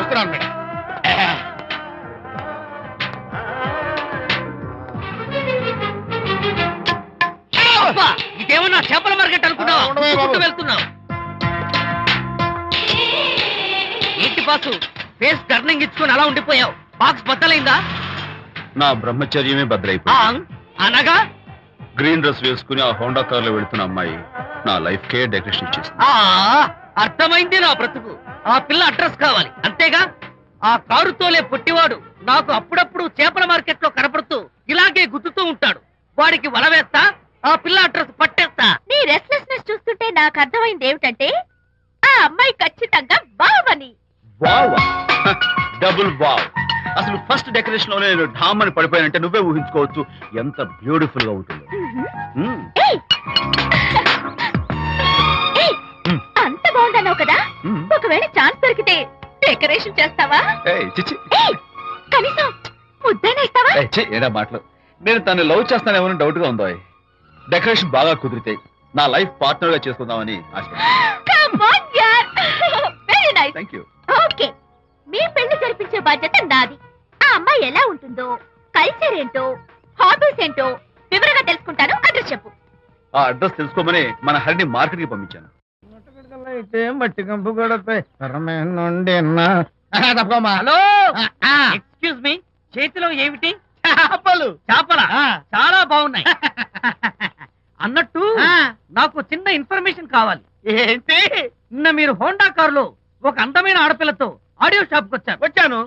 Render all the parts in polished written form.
వస్తున్నాను మేడం. ఇదేమన్నా చేపల మార్కెట్ అనుకున్నావా? వెళ్తున్నావు ఏంటి బాసు? ఫేస్ టర్నింగ్ ఇచ్చుకొని అలా ఉండిపోయావు. బాక్స్ బద్దలైందా? నా బ్రహ్మచర్యమే బద్దలైపోయింది. అనగా గ్రీన్ డ్రెస్ వేసుకుని ఆ హోండా కార్ లో వెళుతున్న అమ్మాయి నా లైఫ్ కే డెకరేషన్ ఇచ్చేసింది. అర్థమైంది నా బ్రతుకు. ఆ పిల్ల అడ్రస్ కావాలి అంతేగా. ఆ కారుతోలే పొట్టివాడు నాకు అప్పుడప్పుడు చేపల మార్కెట్ లో కనపడుతూ ఇలాగే గుద్దుతూ ఉంటాడు. వాడికి వల వేస్తా, ఆ పిల్ల అడ్రస్ పట్టేస్తా. నీ రెస్ట్లెస్నెస్ చూస్తుంటే నాకు అర్థమైంది ఏమిటంటే ఆ అమ్మాయి ఖచ్చితంగా బావని. Wow, double wow. అసలు ఫస్ట్ డెకరేషన్ లోనే నేను ఢామని పడిపోయానంటే నువ్వే ఊహించుకోవచ్చు ఎంత బ్యూటిఫుల్ గా ఉంటుందో. అంత బాగుందన్నావు కదా, ఒకవేళ ఛాన్స్ దొరికితే డెకరేషన్ చేస్తావా? కనీసం ముద్దైనా ఇస్తావా? ఏడా మాటలు. నేను తను లవ్ చేస్తానేమో డౌట్ గా ఉందో. డెకరేషన్ బాగా కుదిరితే నా లైఫ్ పార్ట్నర్ గా చేసుకుందామని ఆశ. ఓకే, మీ పెళ్లి జరిపించే బాధ్యత నాది. ఆ అమ్మాయి ఎలా ఉంటుందో, కల్చర్ ఏంటో, హాబీస్ ఏంటో వివరంగా తెలుసుకుంటాను. అడ్రస్ చెప్పు. ఆ అడ్రస్ తెలుసుకోమని మన హరిని మార్కెట్ కి పంపించాను. మట్టి కంపు కూడా హలో, ఎక్స్క్యూజ్ మీ, చేతిలో ఏమిటి? చేపలు. చేపల చాలా బాగున్నాయి. అన్నట్టు నాకు చిన్న ఇన్ఫర్మేషన్ కావాలి. ఏంటి? నిన్న మీరు హోండా కారులో ఒక అందమైన ఆడపిల్లతో ఆడియో షాప్ కు వచ్చాను.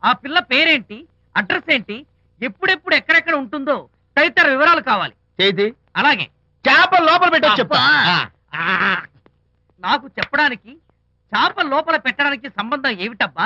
ఆ పిల్ల పేరేంటి, అడ్రస్ ఏంటి, ఎప్పుడెప్పుడు ఎక్కడెక్కడ ఉంటుందో తదితర వివరాలు కావాలి. చేతి అలాగే. చేప లోపల పెట్టచ్చు. నాకు చెప్పడానికి చేప లోపల పెట్టడానికి సంబంధం ఏమిటబ్బా?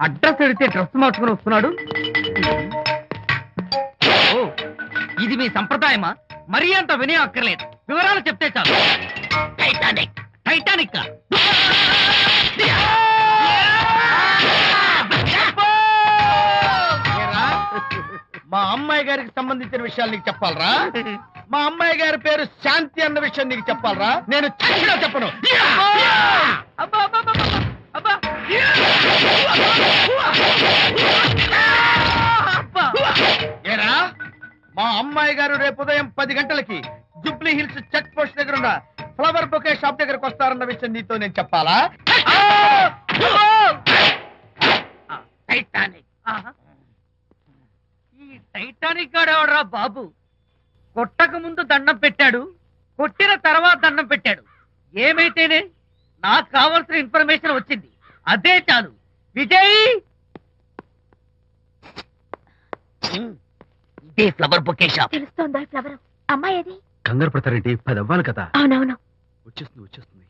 అడ్రస్ అడిగితే డ్రెస్ మార్చుకుని వస్తున్నాడు. ఇది మీ సంప్రదాయమా? మరీ అంత వినే అక్కర్లేదు, వివరాలు చెప్తే చాలు. టైటానిక్. టైటానిక్ మా అమ్మాయి గారికి సంబంధించిన విషయాలు నీకు చెప్పాలరా? మా అమ్మాయి గారి పేరు శాంతి అన్న విషయం నీకు చెప్పాలరా? నేను చచ్చినా చెప్పను. ఏరా, మా అమ్మాయి గారు రేపు ఉదయం 10 గంటలకి జూబ్లీ హిల్స్ చెక్ పోస్ట్ దగ్గర ఉన్న ఫ్లవర్ బొకే షాప్ దగ్గరకు వస్తారన్న విషయం నీతో నేను చెప్పాలా? టైటానిక్. ఈ టైటానిక్ గాడెవడరా బాబు? కొట్టక ముందు దండం పెట్టాడు, కొట్టిన తర్వాత దండం పెట్టాడు. ఏమైతేనే నాకు కావాల్సిన ఇన్ఫర్మేషన్ వచ్చింది, అదే చాలు. విజయ్, ఇదే ఫ్లవర్ బొకే షాప్. తెలుస్తోందా ఫ్లవర్? అమ్మాయి ఏది? కంగారు పడతారేంటి? 10 అవ్వాలి కదా. అవునవును, వచ్చేస్తుంది వచ్చేస్తుంది.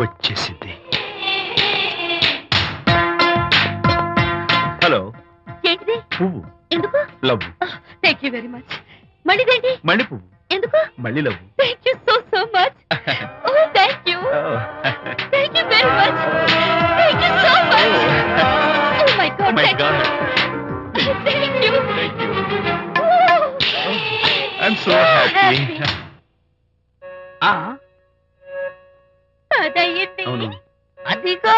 వచ్చేసింది. హలో. ఏంటిది? పువ్వు. ఎందుకు? Love. Thank you very much. మళ్ళీదేంటి? మళ్ళీ పువ్వు. ఎందుకు? మళ్ళీ love. Thank you so much. Oh thank you. Thank you very much. Thank you so much. Oh my god. My god. Thank you. Thank you. I'm so happy. అదయ్యింది. అవును. అదిగో.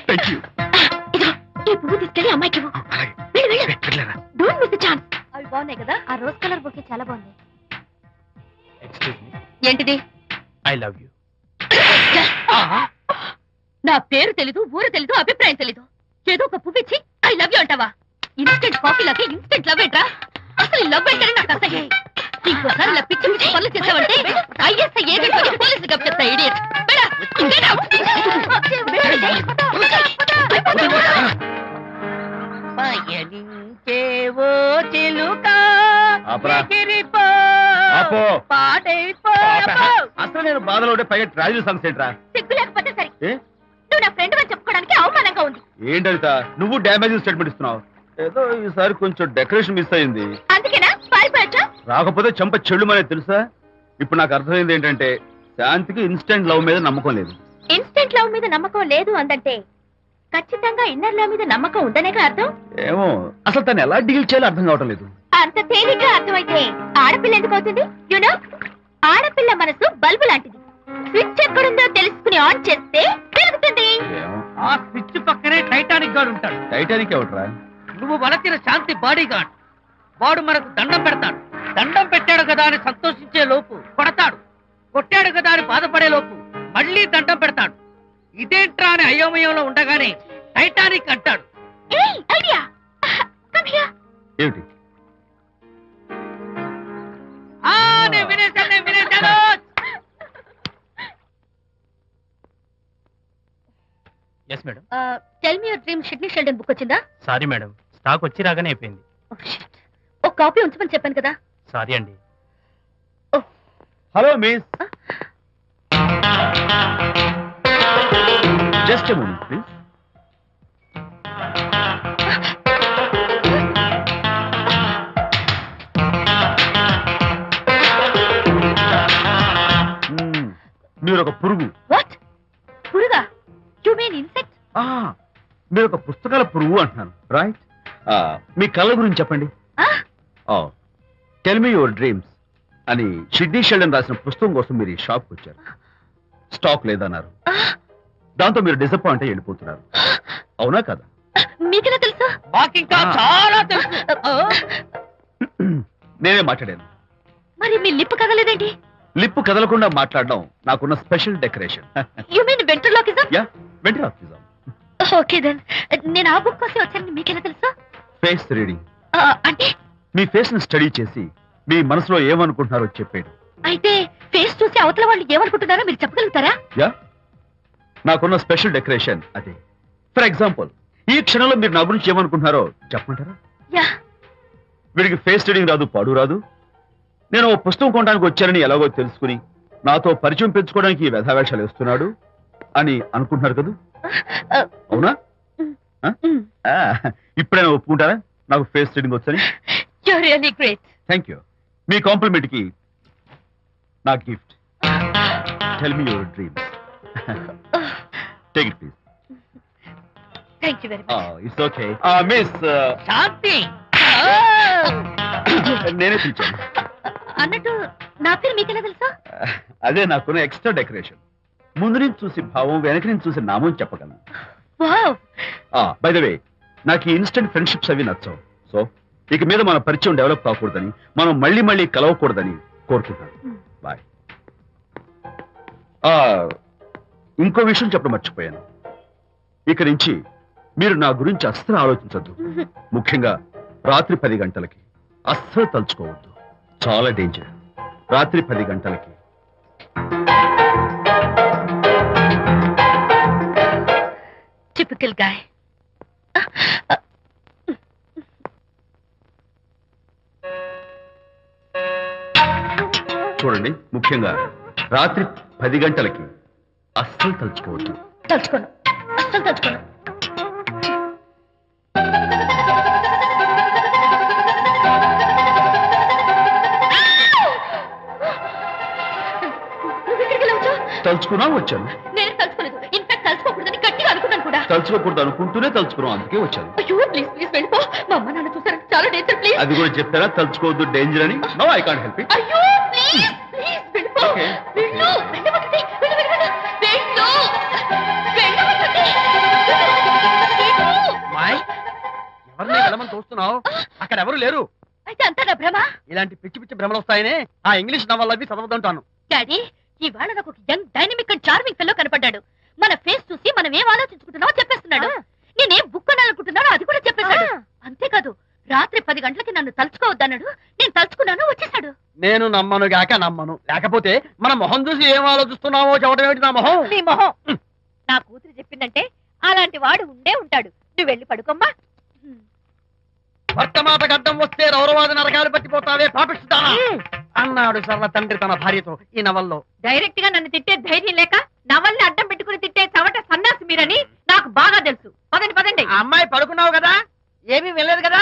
Thank you. ఈ పువ్వు తీసుకెళ్ళి అమ్మాయికి ఇవ్వు. Don't miss the chance. అవి బాగున్నాయి కదా? ఆ రోజ్ కలర్ బొకే చాలా బాగుంది. Excuse me. ఏంటిది? I love you. నా పేరు తెలీదు, ఊరు తెలీదు, అభిప్రాయం తెలీదు. ఏదో ఒక పువ్వు ఇచ్చి ఐ లవ్ యూ అంటావా? ఇన్స్టెంట్ కాఫీ లాగే ఇన్స్టెంట్ లవ్ ఏంట్రా? అసలు లవ్ ఏంటని నాకు అసహ్యం. ఇంకోసారి ఇలా పిచ్చి పిచ్చి పనులు చేసావంటే ఐఎస్ఐ ఏజెంట్ అని పోలీసులు చెప్తా. ఇడియట్. పయనించేవో చిలుక అసలు నేను బాధలో ఉంటే పైగా ట్రాజడీ సాంగ్స్ ఏంట్రా? సిగ్గు లేకపోతే సరే. నువ్వు నా ఫ్రెండ్ అని చెప్పుకోవడానికి అవమానంగా ఉంది. ఏంటంట నువ్వు డ్యామేజ్ స్టేట్మెంట్ ఇస్తున్నావు? ఏదో ఈసారి కొంచెం డెకరేషన్ మిస్ అయింది. అందుకేనా పారిపోయొచ్చా? రాకపోతే చెంప చెల్లుమనే తెలుసా? ఇప్పుడు నాకు అర్థమైంది ఏంటంటే శాంతికి ఇన్స్టెంట్ లవ్ మీద నమ్మకం లేదు. ఇన్స్టెంట్ లవ్ మీద నమ్మకం లేదు అందంటే ఖచ్చితంగా ఇన్నర్ లా మీద నమ్మకం ఉందనేగా అర్థం. ఏమో అసలు తను ఎలా డీల్ చేయాలో అర్థం కావటం లేదు. అంత తేలిగ్గా అర్థమైతే ఆడపిల్ల ఎందుకు అవుతుంది? యునో, ఆడపిల్ల మనసు బల్బు లాంటిది. స్విచ్ ఎక్కడుందో తెలుసుకుని ఆన్ చేస్తే పెరుగుతుంది. ఏమో ఆ స్విచ్ పక్కనే టైటానిక్ గాడు ఉంటాడు. టైటానిక్ ఎవట్రా? నువ్వు వలచిన శాంతి బాడీ గార్డ్. వాడు మనకు దండం పెడతాడు. దండం పెట్టాడు కదా అని సంతోషించే లోపు కొడతాడు. కొట్టాడు కదా అని బాధపడే లోపు మళ్ళీ దండం పెడతాడు. ఇదేంట్రా అని అయోమయంలో ఉండగానే టైటానిక్ అంటాడు. ఏయ్, ఐడియా. Come here. ఏమిటి? నేను వినేశాను. Yes madam. Tell me your dream Sidney Sheldon book వచ్చిందా? సారీ మేడం, స్టాక్ వచ్చి రాగానే అయిపోయింది. ఒక కాపీ ఉంచమని చెప్పాను కదా. సారీ అండి. Hello miss, just a moment please. మీరు ఒక పురుగు. వాట్? పురుగా? You mean insect? మీరు ఒక పుస్తకాల పురుగు అంటున్నాను, రైట్? మీ కళ్ళ గురించి చెప్పండి. టెల్ మీ యువర్ డ్రీమ్స్ అని షిడ్నీ షెల్డన్ రాసిన పుస్తకం కోసం మీరు ఈ షాప్కి వచ్చారు. స్టాక్ లేదన్నారు. దాంతో మీరు డిసప్పాయింట్ అయ్యి వెళ్ళిపోతున్నారు, అవునా కదా? మీకెలా తెలుసు? మాకింకా చాలా తెలుసు. నేనే మాట్లాడాను. మరి మీ లిప్ కదలేదేంటి? లిప్పు కదలకుండా మాట్లాడడం నాకున్న special decoration. You mean ventriloquism? Yeah, ventriloquism. Okay then. నేను ఆ బుక్ కోసం వచ్చానని మీకెలా తెలుసు? Face reading. అంటే మీ ఫేస్ ని స్టడీ చేసి మీ మనసులో ఏమనుకుంటున్నారో చెప్పేది. అయితే ఫేస్ చూసి అవతల వాళ్ళు ఏమనుకుంటున్నారో మీరు చెప్పగలుగుతారా? యా, నాకున్న స్పెషల్ డెకరేషన్ అదే. ఫర్ ఎగ్జాంపుల్, ఈ క్షణంలో మీరు నా గురించి ఏమనుకుంటున్నారో చెప్పమంటారా? యా. వీడికి ఫేస్ రీడింగ్ రాదు, పాడు రాదు. నేను ఓ పుస్తకం కొనడానికి వచ్చానని ఎలాగో తెలుసుకుని నాతో పరిచయం పెంచుకోవడానికి ఈ వ్యధావేషాలు వేస్తున్నాడు అని అనుకుంటున్నారు కదా, అవునా? ఇప్పుడైనా ఒప్పుకుంటారా నాకు ఫేస్ రీడింగ్ వచ్చని? You are really great. Thank you. మీ కాంప్లిమెంట్ కి నా gift. Tell me your dreams. Take it please. Thank you very much. It's okay. Miss Shanti, నేనే పిలిచాను. అన్నట్టు నా పేరు మీకెలా తెలుసా? అదే నాకున్న ఎక్స్ట్రా డెకరేషన్. ముందు నుంచి చూసి భావం, వెనక నుంచి చూసి నామం చెప్పగలను. వావ్. బై ద వే, నాకు ఈ ఇన్స్టెంట్ ఫ్రెండ్షిప్స్ అవి నచ్చవు. సో ఇక మీద మన పరిచయం డెవలప్ కాకూడదని, మనం మళ్ళీ మళ్ళీ కలవకూడదని కోరుకుంటాను. బాయ్. ఇంకో విషయం చెప్పడం మర్చిపోయాను. ఇక నుంచి మీరు నా గురించి అస్సలు ఆలోచించద్దు. ముఖ్యంగా రాత్రి 10 గంటలకి అస్సలు తలుచుకోవద్దు. చాలా డేంజర్. రాత్రి 10 గంటలకి. Typical guy. చూడండి, ముఖ్యంగా రాత్రి 10 గంటలకి అస్సలు తలుచుకోవద్దు. తలుచుకోను, అస్సలు తలుచుకోను. తలుచుకున్నా వచ్చాను. నేను తలుచుకోలేదు. ఇన్ఫాక్ట్ తలుచుకోకూడదని గట్టిగా అనుకున్నాను కూడా. తలుచుకోకూడదు అనుకుంటూనే తలుచుకున్నాం, అందుకే వచ్చాను. అయ్యో ప్లీజ్ ప్లీజ్ వెళ్ళిపో. మా అమ్మ నాన్న చూసారు, చాలా డేంజర్. ప్లీజ్. అది కూడా చెప్తారా తలుచుకోవద్దు డేంజర్ అని? No, I can't help it. అయ్యో ప్లీజ్ ప్లీజ్ వెళ్ళిపో. Okay. వెళ్ళు, వెళ్ళమంటుంది. వెళ్ళు, వెళ్ళు, వెళ్ళు. వెళ్ళు. వెళ్ళమంటుంది. వెళ్ళు. మాయ్, ఎవరిని వెళ్ళమని చూస్తున్నావు? అక్కడ ఎవరు లేరు. అయితే అంతా నా భ్రమ. ఇలాంటి పిచ్చి పిచ్చి భ్రమలు వస్తాయనే ఆ ఇంగ్లీష్ నవల్ అవి చదవదంటాను. డాడీ, ఇవాళ నాకు ఒక young dynamic and charming fellow కనపడ్డాడు. మన ఫేస్ చూసి మనం ఏం ఆలోచించుకుంటున్నామో చెప్పేస్తున్నాడు. నేనేం బుక్ కొనాలనుకుంటున్నానో అది కూడా చెప్పేశాడు. అంతేకాదు, రాత్రి 10 గంటలకి నన్ను తలుచుకోవద్దన్నాడు. నేను తలుచుకున్నాను, వచ్చేసాడు. నేను నమ్మను గాక నమ్మను. లేకపోతే మన మొహం చూసి ఏం ఆలోచిస్తున్నావో చెప్పడం ఏమిటి నా మొహం? నీ మొహం. నా కూతురు చెప్పిందంటే అలాంటి వాడు ఉండే ఉంటాడు. నువ్వు వెళ్ళి పడుకోమ్మా. భర్త మాట గడ్డం వస్తే రౌరవాది నరకాలు పట్టిపోతావే పాపిస్తానా అన్నాడు సర్వ తండ్రి తన భార్యతో ఈ నవల్లో. డైరెక్ట్ గా నన్ను తిట్టే ధైర్యం లేక నవల్ని అడ్డం పెట్టుకుని తిట్టే చవట సన్నాసి మీరని నాకు బాగా తెలుసు. పదండి పదండి. ఆ అమ్మాయి పడుకున్నావు కదా, ఏమీ వెళ్ళలేదు కదా.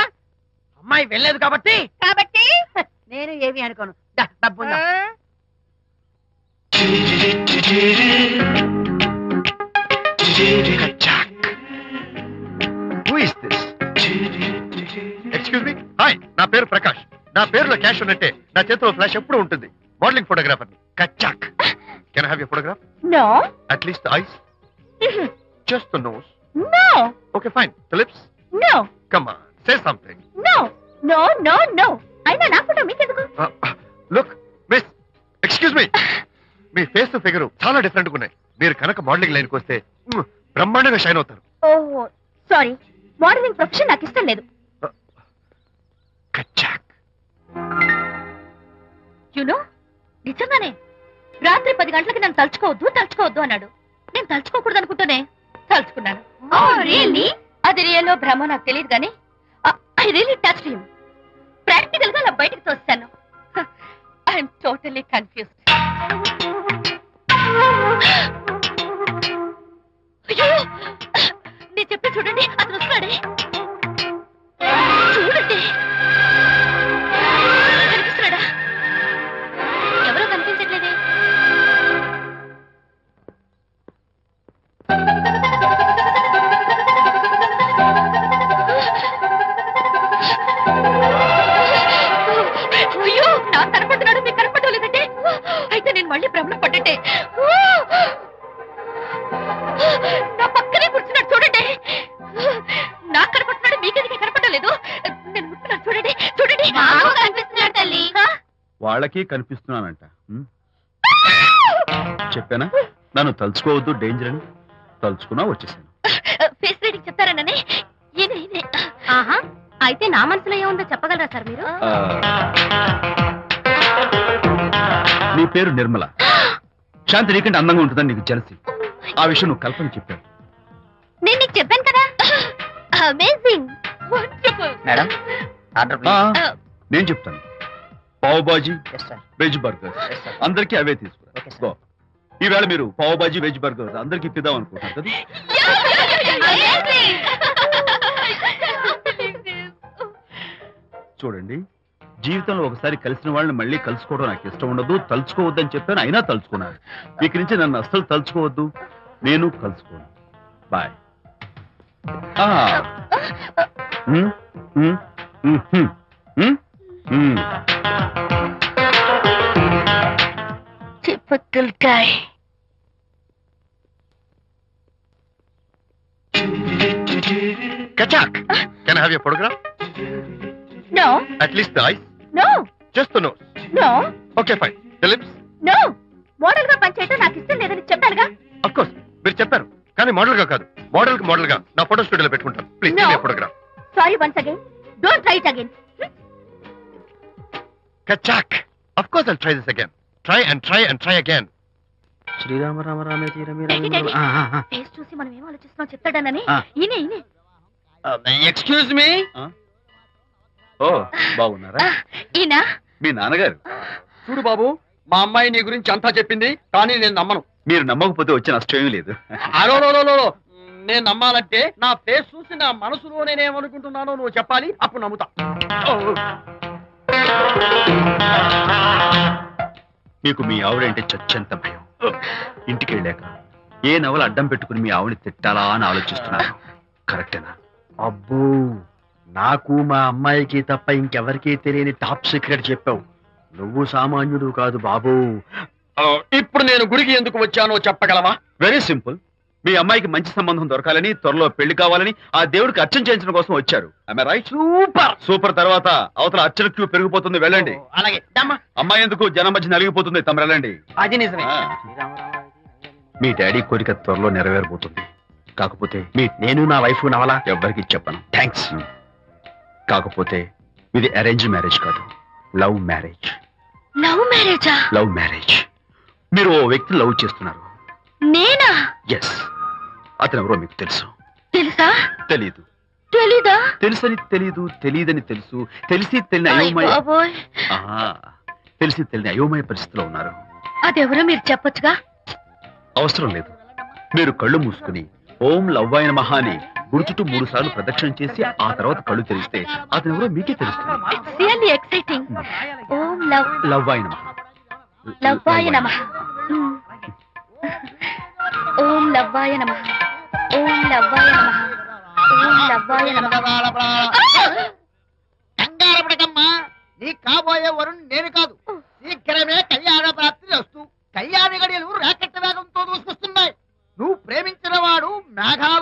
అమ్మాయి వెళ్ళలేదు కాబట్టి నేను ఏమి అనుకోను. డబ్బు హాయ్, నా పేరు ప్రకాష్. నా పేరులో క్యాష్ ఉన్నట్టే నా చేతిలో ఫ్లాష్ ఎప్పుడు ఉంటుంది. మోడలింగ్ ఫోటోగ్రాఫర్ కచ్చాక్. Can I have your photograph? No. At least the eyes, just the nose. No. Okay fine. The lips? No. Come on, say something. No no no no. అయినా నా ఫోటో మీకెందుకు? Look miss, excuse me. మీ face figure చాలా different గా ఉన్నాయి. మీరు కనుక modelling లైన్కి వస్తే బ్రహ్మాండంగా షైన్ అవుతారు. ఓహో సారీ, మోడలింగ్ ప్రొఫెషన్ నాకు ఇష్టం లేదు. కచ్చాక్. యునో, నిజంగానే రాత్రి 10 గంటలకి నన్ను తలుచుకోవద్దు అన్నాడు. నేను తలుచుకోకూడదు అనుకుంటూనే తలుచుకున్నాను. అది రియల్లో భ్రమ నాకు తెలియదు కానీ I really touch him. Practical గా అలా బయటకు తోస్తాను. I'm totally confused. అయ్యో, నేను చెప్పి చూడండి, అతను వస్తున్నాడే. చూడండి, కనిపిస్తున్నాడా? ఎవరో కనిపించట్లేదే. అయ్యో, నాకు కనపడుతున్నాడు, మీకు కనపడటం లేదంటే అయితే నేను మళ్ళీ భ్రమలో పడ్డట్టే. నా పక్కనే కూర్చున్నాడు చూడండి. నాకు కనపడుతున్నాడు, మీకెందుకు కనపడటం లేదు? నేను ముట్టున్నాను చూడండి, చూడండి. కనిపిస్తున్నాడు తల్లి. వాళ్ళకి కనిపిస్తున్నానంట. చెప్పానా నన్ను తలుచుకోవద్దు, డేంజర్ అని. తలుచుకున్నా వచ్చేసాను. ఫేస్ రీడింగ్ చెప్తారననే. ఆహా, అయితే నా మనసులో ఏముందో చెప్పగలరా సార్ మీరు? నీ పేరు నిర్మల. శాంతి నీకంటే అందంగా ఉంటుందని నీకు జలసి. ఆ విషయం నువ్వు కల్పన చెప్పావు. నేను నీకు చెప్పాను కదా. Amazing, wonderful. మేడం నేను చెప్తాను. Pav bhaji, yes sir. Veg burger yes sir. అందరికీ అవే తీసుకురా. Okay sir. గో. ఈవేళ మీరు పావ్ బాజీ, వెజ్ బర్గర్ అందరికీ ఇద్దాం అనుకుంటారు కదా. చూడండి, జీవితంలో ఒకసారి కలిసిన వాళ్ళని మళ్ళీ కలుసుకోవడం నాకు ఇష్టం ఉండదు. తలుచుకోవద్దని చెప్పాను, అయినా తలుచుకున్నాను. ఇక నుంచి నన్ను అస్సలు తలుచుకోవద్దు, నేను కలుసుకోను. బాయ్. Typical guy. కచ్చాక్. Can I have your photograph? No, at least the eyes, no, just the nose. no, okay fine. The lips? no. Model గా పనిచేయటం నాకు ఇష్టం లేదని చెప్పానుగా. అఫ్ కోర్స్ మీరు చెప్పారు, కానీ మోడల్ గా కాదు. మోడల్ గా నా ఫోటో స్టూడియోలో పెట్టుకుంటాను. Please No. Photograph. Sorry once again. Don't try it again. కచ్చాక్. Of course I'll try this again. Try and try and try again. శ్రీరామ రామ రామే తీరమే Daddy, daddy. ఫేస్ చూసి మనం ఏం ఆలోచిస్తున్నాం చెప్తాడనని. ఆ. ఈయనే. Excuse me. ఓ బాగున్నారా? ఈయన మీ నాన్నగారు. చూడు బాబు, మా అమ్మాయి నీ గురించి అంతా చెప్పింది, కానీ నేను నమ్మను. మీరు నమ్మకపోతే వచ్చే నష్టం ఏమీ లేదు. అలో నేను నమ్మాలంటే నా ఫేస్ చూసి నా మనసులో నేనేమనుకుంటున్నానో నువ్వు చెప్పాలి, అప్పుడు నమ్ముతా. మీకు మీ ఆవిడంటే చచ్చంత భయం. ఇంటికి వెళ్ళాక ఏ నవల అడ్డం పెట్టుకుని మీ ఆవిడని తిట్టాలా అని ఆలోచిస్తున్నాను. కరెక్టేనా? అబ్బో, నాకు మా అమ్మాయికి తప్ప ఇంకెవరికీ తెలియని టాప్ సీక్రెట్ చెప్పావు. నువ్వు సామాన్యుడు కాదు బాబు. ఇప్పుడు నేను గుడికి ఎందుకు వచ్చానో చెప్పగలవా? Very simple. మీ అమ్మాయికి మంచి సంబంధం దొరకాలని, త్వరలో పెళ్లి కావాలని ఆ దేవుడికి అర్చన చేయించడం కోసం వచ్చారు. రైట్? సూపర్. తర్వాత అవతల అర్చన క్యూ పెరిగిపోతుంది, వెళ్ళండి. అలాగే అమ్మాయి ఎందుకు జనం మధ్య నలిగిపోతుంది, తమరు వెళ్ళండి. అది నిజమే. మీ డాడీ కోరిక త్వరలో నెరవేరబోతుంది. కాకపోతే నేను నా వైఫ్ నవలా ఎవ్వరికి చెప్పను. థ్యాంక్స్. కాకపోతే ఇది అరేంజ్ మ్యారేజ్ కాదు, లవ్ మ్యారేజ్. లవ్ మ్యారేజా? Love marriage. మీరు ఓ వ్యక్తి లవ్ చేస్తున్నారు. నేనా? ఎస్. అతను ఎవరో మీకు తెలుసు. తెలుసా? తెలీదు. తెలీదా? తెలుసని తెలీదు, తెలియదని తెలుసు, తెలిసి తెలియని అయోమయ బాబోయ్, తెలిసి తెలియని అయోమయ పరిస్థితిలో ఉన్నారు. అదెవరో మీరు చెప్పొచ్చుగా. అవసరం లేదు. మీరు కళ్ళు మూసుకుని ఓం లవ్వాయ నమః అని గుడి చుట్టూ 3 సార్లు ప్రదక్షిణ చేసి ఆ తర్వాత కళ్ళు తెరిస్తే అతను ఎవరో మీకే తెలుస్తుంది. It's really exciting. ఓం లవ్వాయ నమః. లవ్వాయ నమః. ఓం లవ్వాయ నమః. ఓం లవ్వాయ నమః. ఓం లవ్వాయ నమః. కాబోయే వరుణ్ నేను కాదు. శీఘ్రమే కళ్యాణ ప్రాప్తి వస్తూ కళ్యాణ గడియలు రాకెట్ వేగంతో దూసుకొస్తున్నాయి. నువ్వు ప్రేమించిన వాడు మేఘాలు